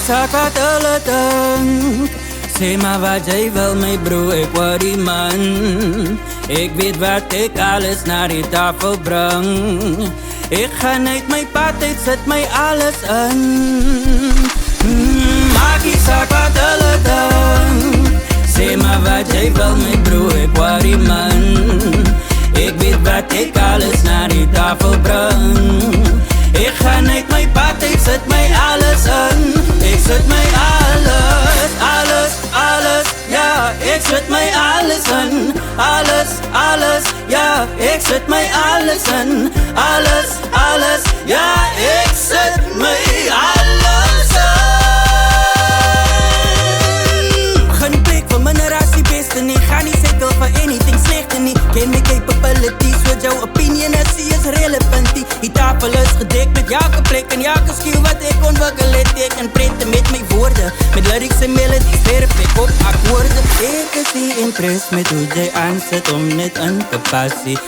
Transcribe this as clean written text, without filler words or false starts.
saak wat hulle dink. Sê maar wat jy wil my bro, ek word die man. Ek weet wat ek alles na die tafel bring. Ek gaan uit my pad uit, sit my alles in. Maak nie saak wat hulle dink. Sê maar wat jy wil my bro, ek word die man. Ek weet wat ek alles na die tafel bring. Ek gaan uit my pad uit, sit my alles in. Ek sit my alles, alles, alles, ja, ek sit my alles in. Alles, alles, ja, ek sit my alles in. Alles, alles, ja, ek sit my alles in. Gaan nie plek vir minder as die beste nie. Gaan nie settle vir anything slechte nie. Ken my capabilities, so jou opinion is relevant. Die tafel is gedek met elke plek en elke skill wat ek ontwikkel het. Ek kan prenten met my woorde, met lyrics en melodies, perfect op akkoorde. Ek is nie impressed met hoe jy aansit om net in te passie.